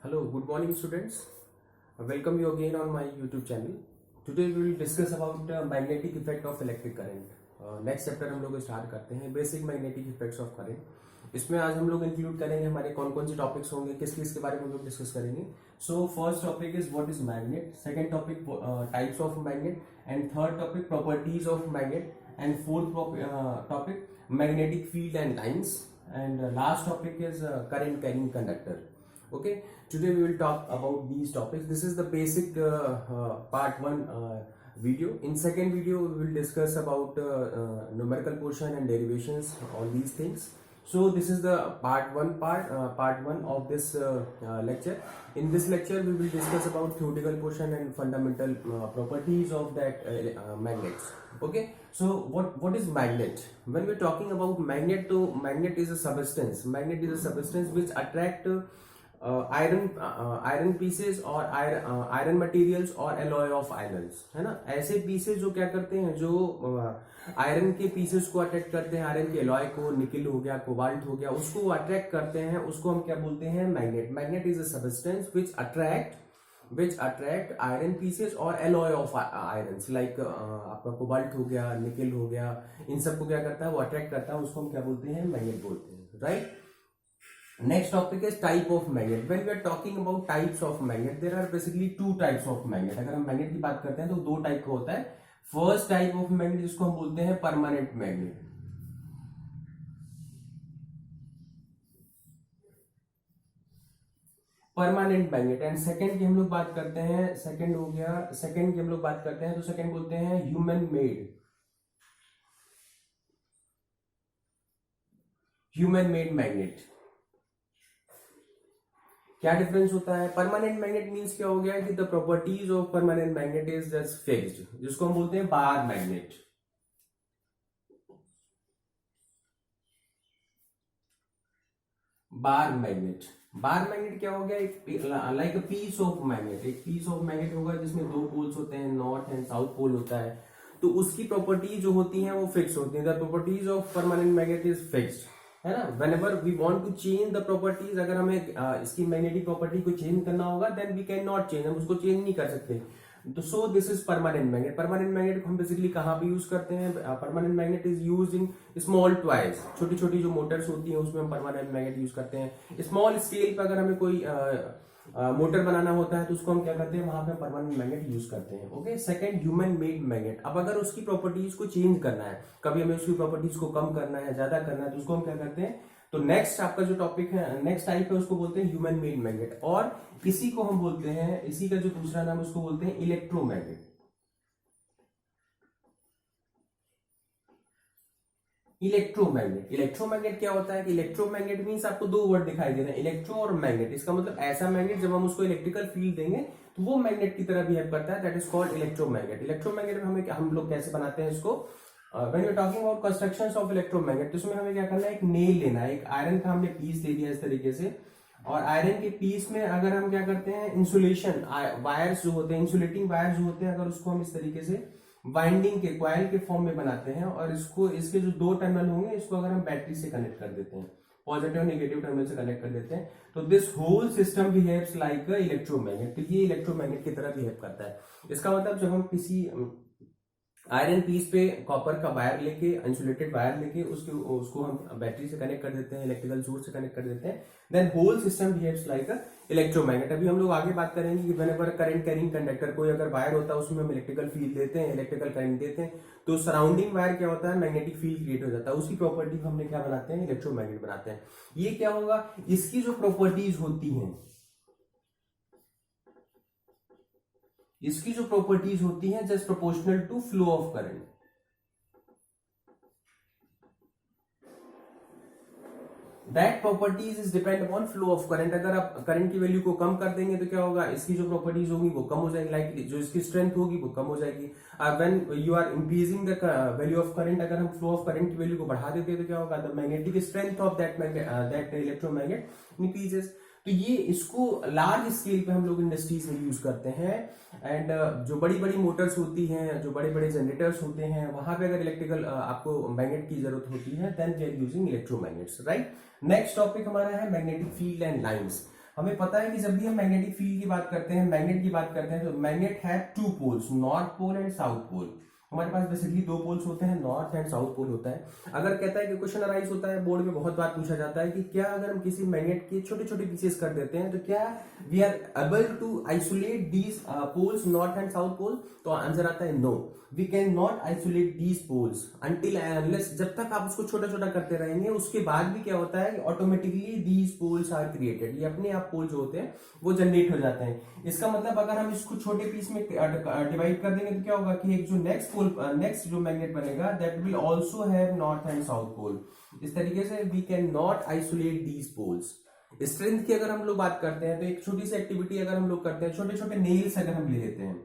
Hello, good morning students. Welcome you again on my YouTube channel. Today we will discuss about magnetic effect of electric current. Next chapter हम लोग start करते हैं basic magnetic effects of current. इसमें आज हम लोग include करेंगे हमारे कौन कौन से टॉपिक्स होंगे, किस किस के बारे में हम लोग डिस्कस करेंगे. So first topic is what is magnet, second topic types of magnet, and third topic properties of magnet, and fourth topic magnetic field and lines, and last topic is current carrying conductor. Okay, today we will talk about these topics. This is the basic part 1 video. In second video we will discuss about numerical portion and derivations, all these things. So this is the part 1 of this lecture. In this lecture we will discuss about theoretical portion and fundamental properties of that magnets. Okay, so what is magnet? When we're talking about magnet, so magnet is a substance which attract iron pieces or iron materials or alloy of irons, है ना. ऐसे pieces जो क्या करते हैं, जो iron के pieces को अट्रैक्ट करते हैं, आयरन के अलॉय को, निकल हो गया, कोबाल्ट हो गया, उसको वो अट्रैक्ट करते हैं, उसको हम क्या बोलते हैं, magnet. Magnet is a substance which attract iron pieces or alloy of irons, like आपका कोबाल्ट हो गया, निकल हो गया, इन सबको क्या करता है, वो अट्रैक्ट करता है, उसको हम क्या बोलते हैं, मैग्नेट बोलते हैं, right. Next topic is type of magnet. When we are talking about types of magnet, there are basically two types of magnet. अगर हम मैग्नेट की बात करते हैं तो दो टाइप का होता है. फर्स्ट टाइप ऑफ मैग्नेट जिसको हम बोलते हैं permanent magnet. Permanent magnet. And second की हम लोग बात करते हैं, सेकंड हो गया, सेकंड की हम लोग बात करते हैं तो सेकंड बोलते हैं ह्यूमन मेड मैग्नेट. क्या डिफरेंस होता है? परमानेंट मैग्नेट मींस क्या हो गया कि the properties of permanent magnet is just fixed, जिसको हम बोलते हैं बार मैग्नेट. बार मैग्नेट क्या हो गया, एक like a piece of magnet. एक पीस ऑफ मैग्नेट होगा जिसमें दो पोल्स होते हैं, नॉर्थ एंड साउथ पोल होता है, तो उसकी प्रॉपर्टी जो होती है वो फिक्स होती है. The properties of permanent magnet is fixed, है ना. Whenever we want to change the properties, अगर हमें इसकी मैग्नेटिक प्रॉपर्टी को चेंज करना होगा, then we can not change, हम उसको चेंज नहीं कर सकते. तो so this is permanent magnet. Permanent magnet को हम बेसिकली कहाँ पे यूज करते हैं? Permanent magnet is use in small toys. छोटी छोटी जो मोटर्स होती हैं उसमें हम परमानेंट मैग्नेट यूज करते हैं. स्मॉल स्केल पे अगर हमें कोई मोटर बनाना होता है तो उसको हम क्या करते हैं, वहां पे परमानेंट मैग्नेट यूज करते हैं. Okay. Second human made magnet. अब अगर उसकी प्रॉपर्टीज को चेंज करना है, कभी हमें उसकी प्रॉपर्टीज को कम करना है, ज्यादा करना है, तो उसको हम क्या करते हैं, तो नेक्स्ट आपका जो टॉपिक है, नेक्स्ट टाइप है, उसको बोलते हैं ह्यूमन मेड मैग्नेट. और इसी को हम बोलते हैं, इसी का जो दूसरा नाम उसको बोलते हैं इलेक्ट्रोमैग्नेट. इलेक्ट्रोमैग्नेट क्या होता है कि इलेक्ट्रोमैग्नेट मींस आपको दो वर्ड दिखाई दे रहे हैं, इलेक्ट्रो और मैग्नेट. इसका मतलब ऐसा मैग्नेट जब हम उसको इलेक्ट्रिकल फील्ड देंगे तो वो मैग्नेट की तरह बिहेव करता है, that is called electromagnet. Electromagnet हम लोग कैसे बनाते हैं इसको, when you are talking about constructions of electromagnet, तो इसमें हमें क्या करना है, एक नेल लेना है. एक आयरन का हमने पीस दे दिया इस तरीके से, और आयरन के पीस में अगर हम क्या करते हैं, इंसुलेशन वायर्स जो होते हैं, इंसुलेटिंग वायर्स जो होते हैं, अगर उसको हम इस तरीके से वाइंडिंग के कॉइल के फॉर्म में बनाते हैं, और इसको, इसके जो दो टर्मिनल होंगे, इसको अगर हम बैटरी से कनेक्ट कर देते हैं, पॉजिटिव और नेगेटिव टर्मिनल से कनेक्ट कर देते हैं, तो this whole system behaves like a electromagnet. तो ये इलेक्ट्रोमैग्नेट की तरह बिहेव करता है. इसका मतलब जब हम किसी आयरन पीस पे कॉपर का वायर लेके, इंसुलेटेड वायर लेके, उसको हम बैटरी से कनेक्ट कर देते हैं, इलेक्ट्रिकल सोर्स से कनेक्ट कर देते हैं, then whole system behaves like a electromagnet. अभी हम लोग आगे बात करेंगे कि व्हेनेवर करंट कैरिंग कंडक्टर, कोई अगर वायर होता है उसमें हम इलेक्ट्रिकल फील्ड देते हैं, इलेक्ट्रिकल करंट देते हैं, तो सराउंडिंग वायर क्या होता है, मैग्नेटिक फील्ड क्रिएट हो जाता है. उसकी प्रॉपर्टी हमने क्या बनाते हैं, इलेक्ट्रोमैग्नेट बनाते हैं. ये क्या होगा, इसकी जो प्रॉपर्टीज होती हैं, इसकी जो प्रॉपर्टीज होती हैं just proportional to flow of current. That properties is depend upon flow of current. अगर आप करंट की वैल्यू को कम कर देंगे तो क्या होगा, इसकी जो प्रॉपर्टीज होगी वो कम हो जाएगी, लाइक जो इसकी स्ट्रेंथ होगी वो कम हो जाएगी. When you are increasing the value of current, अगर हम फ्लो ऑफ करंट की वैल्यू को बढ़ा देते हैं तो क्या होगा, the magnetic strength of that electromagnet increases. तो ये इसको लार्ज स्केल पे हम लोग इंडस्ट्रीज में यूज करते हैं. एंड जो बड़ी बड़ी मोटर्स होती हैं, जो बड़े बड़े जनरेटर्स होते हैं, वहां पे अगर इलेक्ट्रिकल आपको मैग्नेट की जरूरत होती है, then we are using electromagnets, right. Next topic हमारा है मैग्नेटिक फील्ड एंड लाइंस. हमें पता है कि जब भी हम मैग्नेटिक फील्ड की बात करते हैं, मैग्नेट की बात करते हैं, तो मैग्नेट है 2 poles, north pole and south pole. हमारे पास बेसिकली 2 पोल्स होते हैं, नॉर्थ एंड साउथ पोल होता है। अगर कहता है कि क्वेश्चन अराइज होता है बोर्ड में, बहुत बार पूछा जाता है कि क्या अगर हम किसी मैग्नेट के छोटे छोटे पीसेस कर देते हैं तो क्या we are able to isolate these poles, north and south pole? तो आंसर आता है no, we can not isolate these poles until and unless, जब तक आप उसको छोटा छोटा करते रहेंगे उसके बाद भी क्या होता है कि automatically these poles are created, ये अपने आप पोल जो होते हैं वो जनरेट हो जाते हैं। इसका मतलब अगर हम इसको छोटे पीस में डिवाइड कर देंगे तो क्या होगा कि एक जो नेक्स्ट पोल, नेक्स्ट जो मैग्नेट बनेगा that will also have north and south pole. इस तरीके से we can not isolate these poles. Strength की अगर हम लोग बात करते हैं तो एक छोटी सी एक्टिविटी अगर हम लोग करते हैं, छोटे छोटे नेल्स अगर हम ले लेते हैं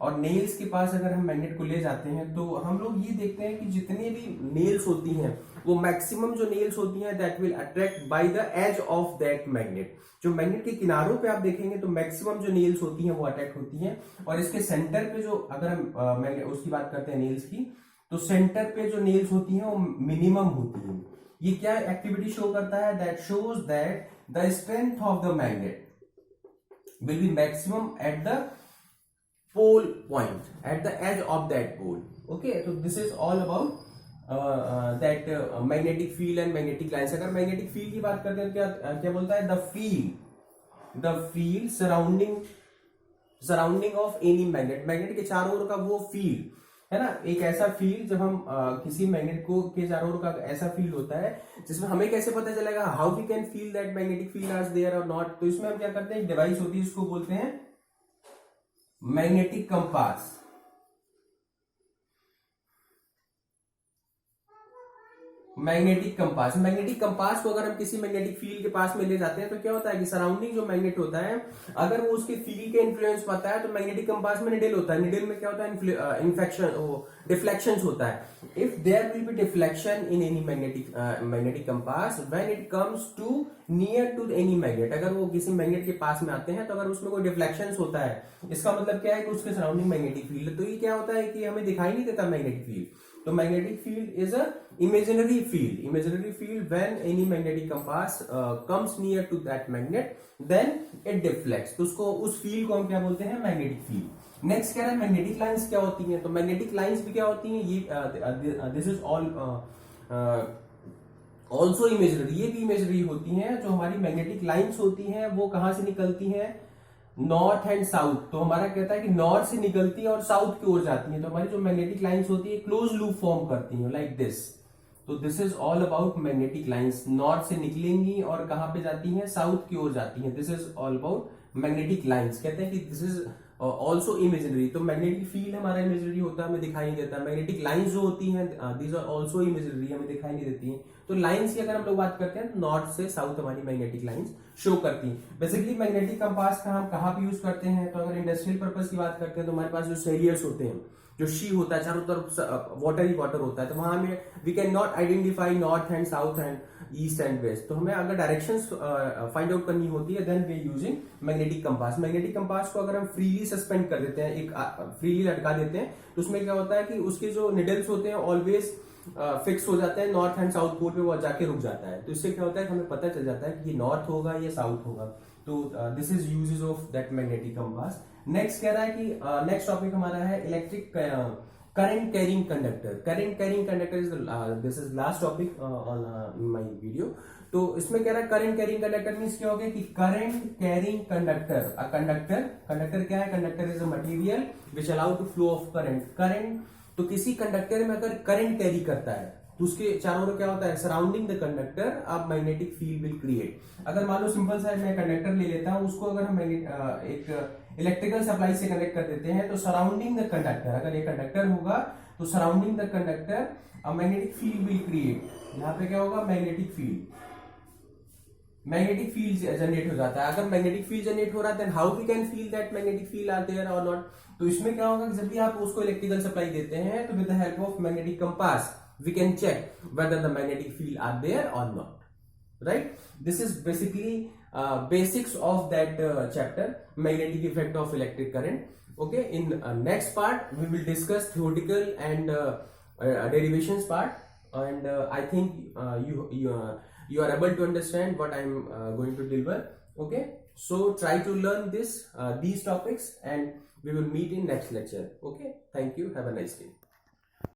और नेल्स के पास अगर हम मैग्नेट को ले जाते हैं तो हम लोग ये देखते हैं कि जितने भी नेल्स होती हैं वो मैक्सिमम जो नेल्स होती हैं that will attract by the edge of that magnet. जो मैग्नेट के किनारों पे आप देखेंगे तो मैक्सिमम जो नेल्स होती हैं वो अट्रैक्ट होती हैं, और इसके सेंटर पे जो अगर हम मैग्नेट उसकी बात करते हैं नेल्स की, तो सेंटर पे जो नेल्स होती हैं वो मिनिमम होती हैं। ये क्या एक्टिविटी शो करता है? That shows that the strength of the magnet will be maximum at the pole point, at the edge of that pole. Okay, so this is all about that magnetic field and magnetic lines. अगर magnetic field की बात करते हैं क्या क्या बोलता है? the field surrounding of any magnet, magnet के चारों ओर का वो फील्ड है ना, एक ऐसा फील्ड जब हम किसी मैग्नेट को के चारों ओर का ऐसा फील्ड होता है जिसमें हमें कैसे पता चलेगा how we can feel that magnetic field are there or not? तो इसमें हम क्या करते हैं, एक डिवाइस होती है, इसको बोलते हैं मैग्नेटिक कंपास। मैग्नेटिक कंपास को अगर हम किसी मैग्नेटिक फील्ड के पास में ले जाते हैं तो क्या होता है कि सराउंडिंग जो मैग्नेट होता है अगर वो उसके फील्ड के इन्फ्लुएंस पाता है तो मैग्नेटिक कंपास में निडल होता है, निडल में क्या होता है डिफ्लेक्शंस होता है। If there will be deflection in any magnetic compass when it comes to near to any magnet, अगर वो किसी मैग्नेट के पास में आते हैं तो अगर उसमें कोई डिफ्लेक्शंस होता है, इसका मतलब क्या है कि उसके सराउंडिंग मैग्नेटिक फील्ड, तो ये क्या होता है कि हमें दिखाई नहीं देता मैग्नेटिक फील्ड। तो magnetic field is a imaginary field when any magnetic compass comes near to that magnet then it deflects, तो उसको उस फील्ड को हम क्या बोलते हैं? Magnetic field. नेक्स्ट कह रहा है मैग्नेटिक लाइंस क्या होती हैं? तो मैग्नेटिक लाइंस भी क्या होती हैं? ये this is all also imaginary, ये भी इमेजनरी होती हैं। जो हमारी मैग्नेटिक लाइंस होती हैं वो कहां से निकलती हैं? North and south. तो हमारा कहता है कि नॉर्थ से निकलती है और साउथ की ओर जाती है, तो हमारी जो मैग्नेटिक लाइंस होती है क्लोज लूप फॉर्म करती है लाइक दिस। तो this is all about magnetic lines, north से निकलेंगी और कहां पे जाती हैं? साउथ की ओर जाती हैं। This is all about magnetic lines. कहते हैं कि दिस इज ऑल्सो इमेजनरी, तो मैग्नेटिक फील्ड हमारा इमेजनरी होता है, हमें दिखाई नहीं देता। मैग्नेटिक लाइंस जो होती हैं दीज आर ऑल्सो इमेजनरी, हमें दिखाई नहीं देती हैं। तो लाइंस की अगर हम लोग बात करते हैं तो नॉर्थ से साउथ हमारी मैग्नेटिक लाइंस शो करती हैं। बेसिकली मैग्नेटिक कंपास का हम कहां पे यूज करते हैं? तो अगर इंडस्ट्रियल पर्पस की बात करते हैं तो हमारे पास जो सेलियर्स होते हैं, जो शी होता है, चारों तरफ वाटर ही वाटर होता है, तो वहां में we can not identify north and south and east and west. तो हमें अगर डायरेक्शंस फाइंड आउट करनी होती है then we using magnetic compass. Magnetic compass को अगर हम फ्रीली सस्पेंड कर देते हैं, एक फ्रीली लटका देते हैं, तो उसमें क्या होता है कि उसके जो निडल्स होते हैं ऑलवेज फिक्स हो जाते हैं नॉर्थ एंड साउथ पोल पे, वो जाके रुक जाता है। तो इससे क्या होता है कि हमें पता चल जाता है कि ये नॉर्थ होगा या साउथ होगा। तो this is uses of that magnetic compass. Next कह रहा है कि नेक्स्ट टॉपिक हमारा है electric current carrying conductor. Current carrying conductor is this is last topic on my video. तो इसमें कह रहा है करंट कैरिंग कंडक्टर मींस क्या हो गया कि current carrying conductor, a conductor क्या है? Conductor is a material which allow to flow of current. तो किसी कंडक्टर में अगर करंट कैरी करता है तो उसके चारों ओर क्या होता है? सराउंडिंग द कंडक्टर अब मैग्नेटिक फील्ड विल क्रिएट। अगर मान लो सिंपल सा मैं कंडक्टर ले लेता हूं, उसको अगर हम एक इलेक्ट्रिकल सप्लाई से कनेक्ट कर देते हैं तो सराउंडिंग द कंडक्टर, अगर ये कंडक्टर होगा तो सराउंडिंग द कंडक्टर अब मैग्नेटिक फील्ड विल क्रिएट। यहाँ पे क्या होगा? मैग्नेटिक फील्ड जनरेट हो जाता है। अगर मैग्नेटिक फील्ड जनरेट हो रहा है then how we can feel that magnetic field are there or not? तो इसमें क्या होगा कि जब भी आप उसको इलेक्ट्रिकल सप्लाई देते हैं तो with the help of magnetic compass we can check whether the magnetic field are there or not, right? This is basically basics of that chapter, magnetic effect of electric current. Okay, in next part we will discuss theoretical and derivations part, and I think you are able to understand what I am going to deliver. Okay, so try to learn these topics, and we will meet in next lecture. Okay, thank you, have a nice day.